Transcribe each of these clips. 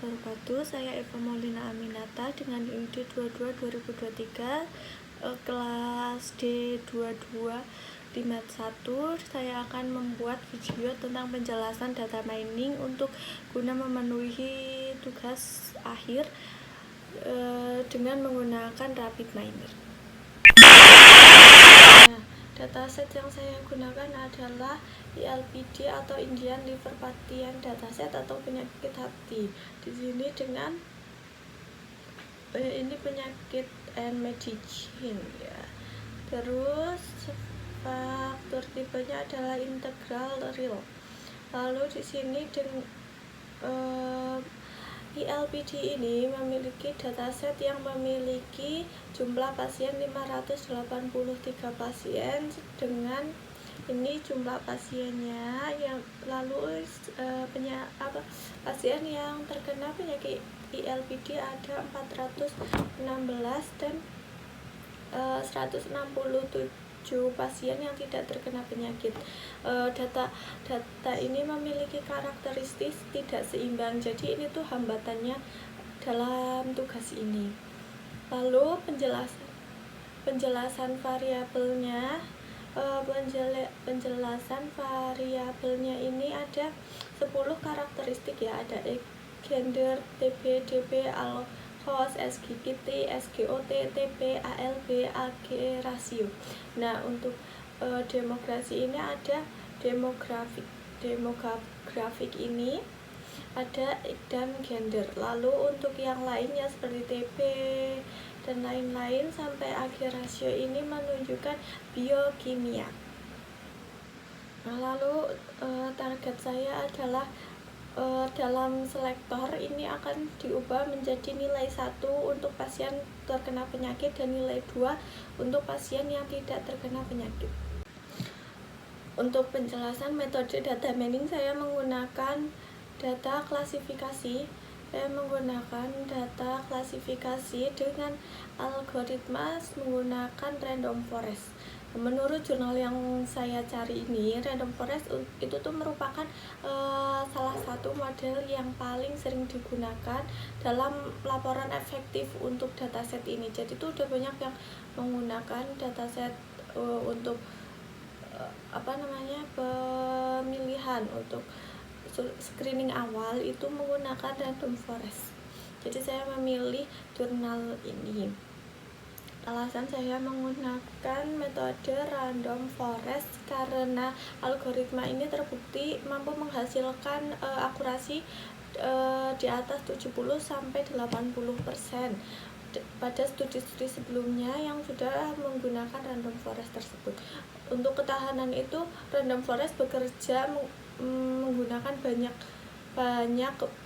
wabarakatuh. Saya Eva Maulina Aminata dengan IUD 22 2023 kelas D22 di Mat 1. Saya akan membuat video tentang penjelasan data mining untuk guna memenuhi tugas akhir dengan menggunakan Rapid Miner. Dataset yang saya gunakan adalah ILPD atau Indian Liver Patient Dataset atau penyakit hati. Di sini dengan ini penyakit and medicine ya. Terus faktor tipenya adalah integral real. Lalu di sini dengan ILPD ini memiliki dataset yang memiliki jumlah pasien 583 pasien dengan ini jumlah pasiennya yang lalu pasien yang terkena penyakit ILPD ada 416 dan 167 pasien yang tidak terkena penyakit. Data ini memiliki karakteristik tidak seimbang, jadi ini tuh hambatannya dalam tugas ini. Lalu penjelasan variabelnya, penjelasan variabelnya ini ada 10 karakteristik ya, ada gender, TB, DB, host, SGPT, SGOT, TP, ALB, AG, rasio. Nah, untuk demografi ini ada demografik ini ada dan gender. Lalu untuk yang lainnya seperti TP dan lain-lain sampai akhir rasio ini menunjukkan biokimia. Nah, lalu target saya adalah dalam selektor ini akan diubah menjadi nilai 1 untuk pasien terkena penyakit dan nilai 2 untuk pasien yang tidak terkena penyakit. Untuk penjelasan metode data mining saya menggunakan data klasifikasi. Saya menggunakan data klasifikasi dengan algoritma menggunakan random forest. Menurut jurnal yang saya cari ini, random forest itu tuh merupakan salah satu model yang paling sering digunakan dalam laporan efektif untuk dataset ini. Jadi tuh udah banyak yang menggunakan dataset untuk pemilihan untuk screening awal itu menggunakan random forest. Jadi saya memilih jurnal ini. Alasan saya menggunakan metode random forest karena algoritma ini terbukti mampu menghasilkan akurasi di atas 70-80% pada studi-studi sebelumnya yang sudah menggunakan random forest tersebut. Untuk ketahanan itu random forest bekerja menggunakan banyak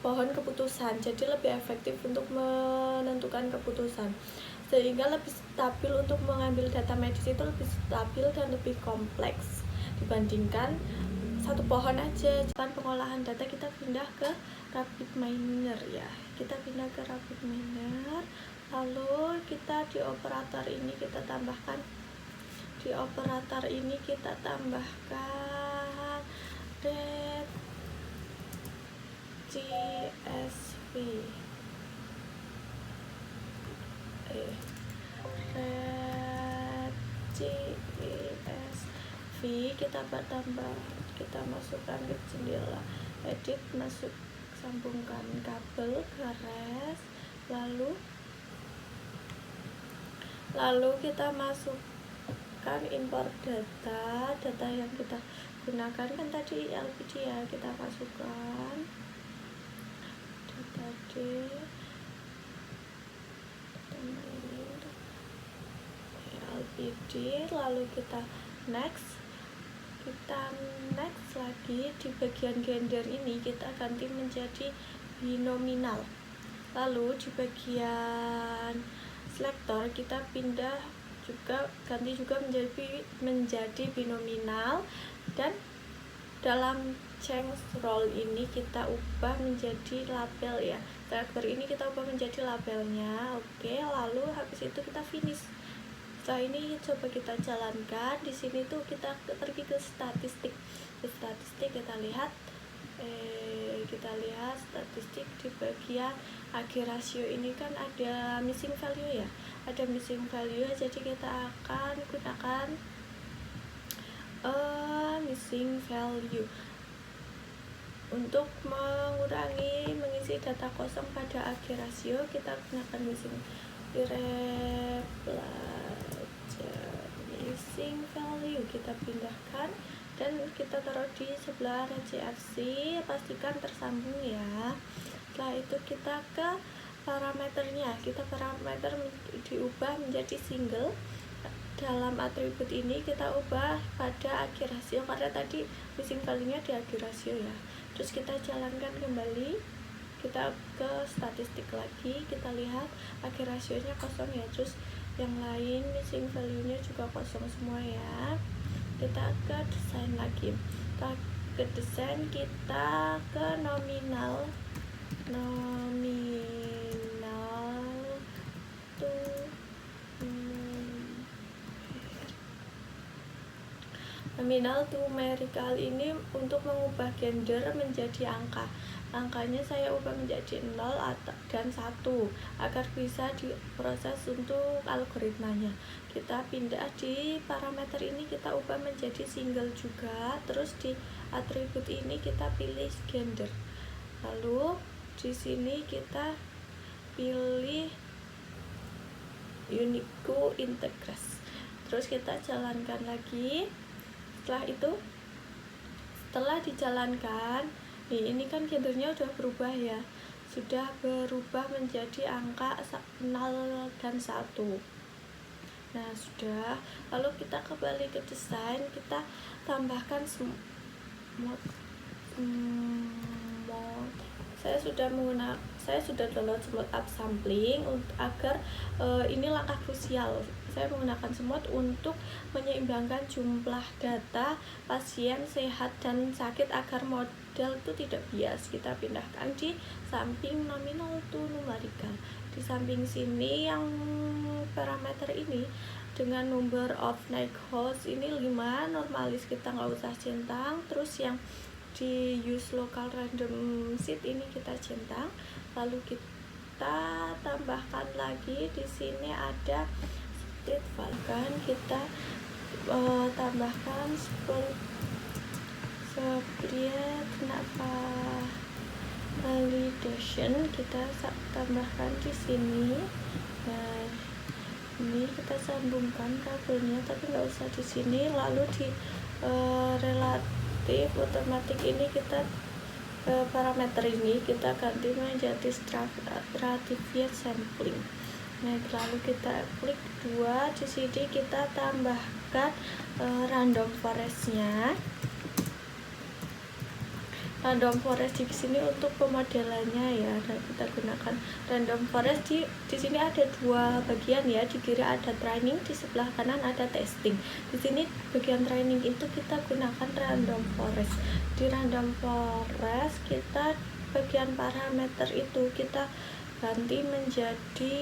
pohon keputusan, jadi lebih efektif untuk menentukan keputusan, sehingga lebih stabil untuk mengambil data medis itu lebih stabil dan lebih kompleks dibandingkan satu pohon aja. Kan pengolahan data kita pindah ke Rapid Miner ya, kita pindah ke Rapid Miner. Lalu kita di operator ini kita tambahkan red CSV kita masukkan ke jendela edit, sambungkan kabel ke res, lalu kita masukkan import data yang kita gunakan kan tadi LPD ya, kita masukkan data D LPD, lalu kita next lagi. Di bagian gender ini kita ganti menjadi binominal, lalu di bagian selektor kita ganti juga menjadi binominal, dan dalam change role ini kita ubah menjadi label ya. Selektor ini kita ubah menjadi labelnya. Oke, lalu habis itu kita finish. Setelah ini coba kita jalankan. Di sini tuh kita pergi ke statistik. Di statistik kita lihat kita lihat statistik di bagian akhir rasio ini kan ada missing value ya, ada missing value, jadi kita akan gunakan missing value untuk mengisi data kosong pada akhir rasio. Kita gunakan missing value, kita pindahkan dan kita taruh di sebelah CFC, pastikan tersambung ya. Setelah itu kita ke parameternya, parameter diubah menjadi single. Dalam atribut ini kita ubah pada akhir rasio karena tadi missing value-nya di akhir rasio ya. Terus kita jalankan kembali, kita ke statistik lagi, kita lihat akhir rasionya kosong ya, terus yang lain missing value-nya juga kosong semua ya. Kita ke desain lagi, kita ke desain, kita ke nominal numerical ini untuk mengubah gender menjadi angka. Angkanya saya ubah menjadi 0 dan 1 agar bisa diproses untuk algoritmanya. Kita pindah di parameter ini, kita ubah menjadi single juga. Terus di atribut ini kita pilih gender. Lalu di sini kita pilih unique integrate. Terus kita jalankan lagi. Setelah dijalankan, nih ini kan gendernya udah berubah ya, sudah berubah menjadi angka 0 dan 1. Nah sudah, lalu kita kembali ke desain, kita tambahkan saya sudah download smooth upsampling agar ini langkah krusial. Saya menggunakan smooth untuk menyeimbangkan jumlah data pasien sehat dan sakit agar model itu tidak bias. Kita pindahkan di samping nominal to numerical. Di samping sini yang parameter ini dengan number of host ini 5, normalis kita nggak usah centang. Terus yang di use local random seed ini kita centang, lalu kita tambahkan lagi di sini ada split value, kita tambahkan split kenapa validation kita tambahkan di sini. Nah ini kita sambungkan kabelnya, tapi nggak usah di sini. Lalu di relatif otomatis ini kita parameter ini kita ganti menjadi stratified sampling. Nah lalu kita klik 2, di sini kita tambahkan random forest-nya. Random forest di sini untuk pemodelannya ya. Nah, kita gunakan random forest di sini ada 2 bagian ya. Di kiri ada training, di sebelah kanan ada testing. Di sini bagian training itu kita gunakan random forest. Di random forest kita bagian parameter itu kita ganti menjadi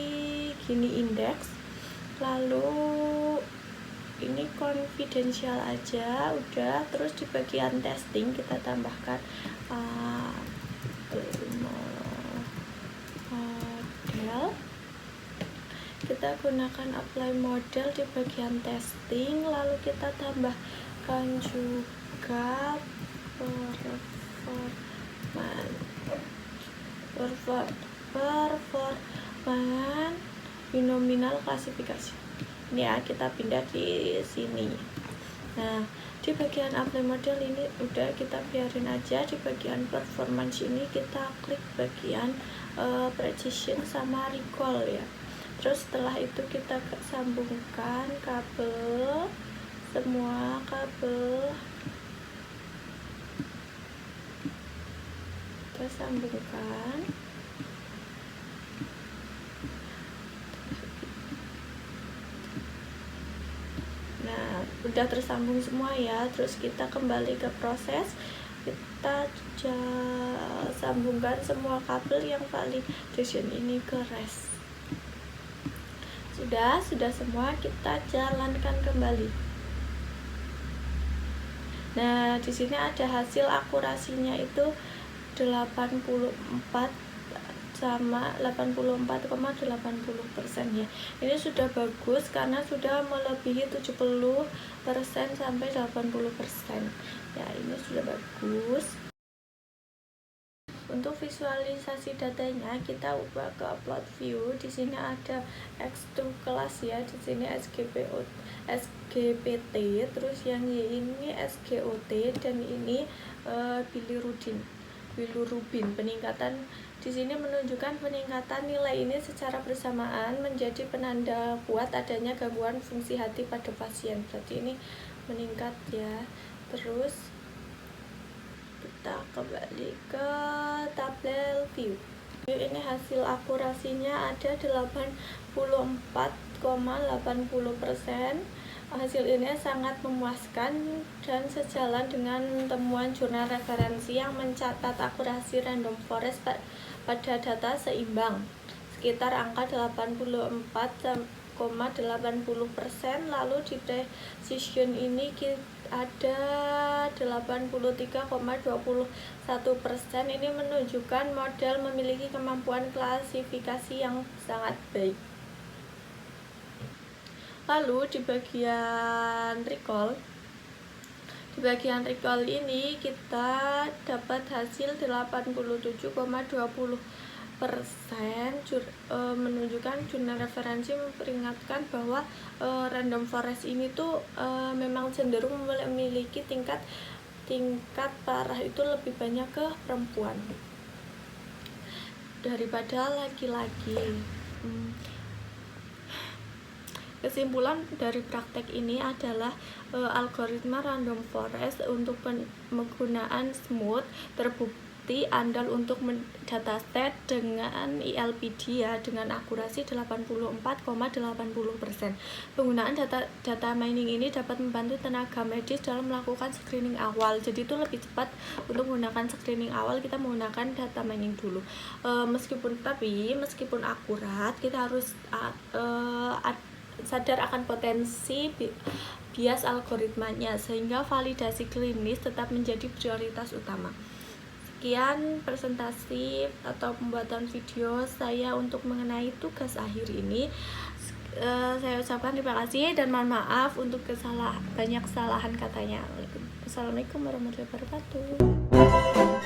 gini indeks. Lalu ini confidential aja udah. Terus di bagian testing kita tambahkan model, kita gunakan apply model di bagian testing. Lalu kita tambahkan juga performance binominal klasifikasi. Ini ya, kita pindah di sini. Nah di bagian apply model ini udah, kita biarin aja. Di bagian performance ini kita klik bagian precision sama recall ya. Terus setelah itu kita sambungkan kabel, semua kabel kita sambungkan. Nah udah tersambung semua ya. Terus kita kembali ke proses, kita sambungkan semua kabel yang validation ini ke rest. Sudah semua, kita jalankan kembali. Nah di sini ada hasil akurasinya itu 84 sama 84,80% ya. Ini sudah bagus karena sudah melebihi 70% sampai 80%. Ya, ini sudah bagus. Untuk visualisasi datanya kita ubah ke upload view. Di sini ada X2 kelas ya, di sini SGPT, terus yang Y ini SGOT, dan ini bilirubin. Peningkatan di sini menunjukkan peningkatan nilai ini secara bersamaan menjadi penanda kuat adanya gangguan fungsi hati pada pasien. Berarti ini meningkat ya. Terus kita kembali ke tabel view. Ini hasil akurasinya ada 84,80%. Hasil ini sangat memuaskan dan sejalan dengan temuan jurnal referensi yang mencatat akurasi random forest pada data seimbang sekitar angka 84,80%. Lalu di precision ini ada 83,21%. Ini menunjukkan model memiliki kemampuan klasifikasi yang sangat baik. Lalu di bagian recall ini kita dapat hasil 87,20%. Menunjukkan jurnal referensi memperingatkan bahwa random forest ini tuh memang cenderung memiliki tingkat parah itu lebih banyak ke perempuan daripada laki-laki. Kesimpulan dari praktek ini adalah algoritma random forest untuk penggunaan smooth terbukti andal untuk dataset dengan ILPD ya, dengan akurasi 84,80%. Penggunaan data mining ini dapat membantu tenaga medis dalam melakukan screening awal. Jadi itu lebih cepat untuk menggunakan screening awal, kita menggunakan data mining dulu. Meskipun akurat, kita harus sadar akan potensi bias algoritmanya sehingga validasi klinis tetap menjadi prioritas utama. Sekian presentasi atau pembuatan video saya untuk mengenai tugas akhir ini. Saya ucapkan terima kasih dan mohon maaf untuk banyak kesalahan katanya. Assalamualaikum warahmatullahi wabarakatuh.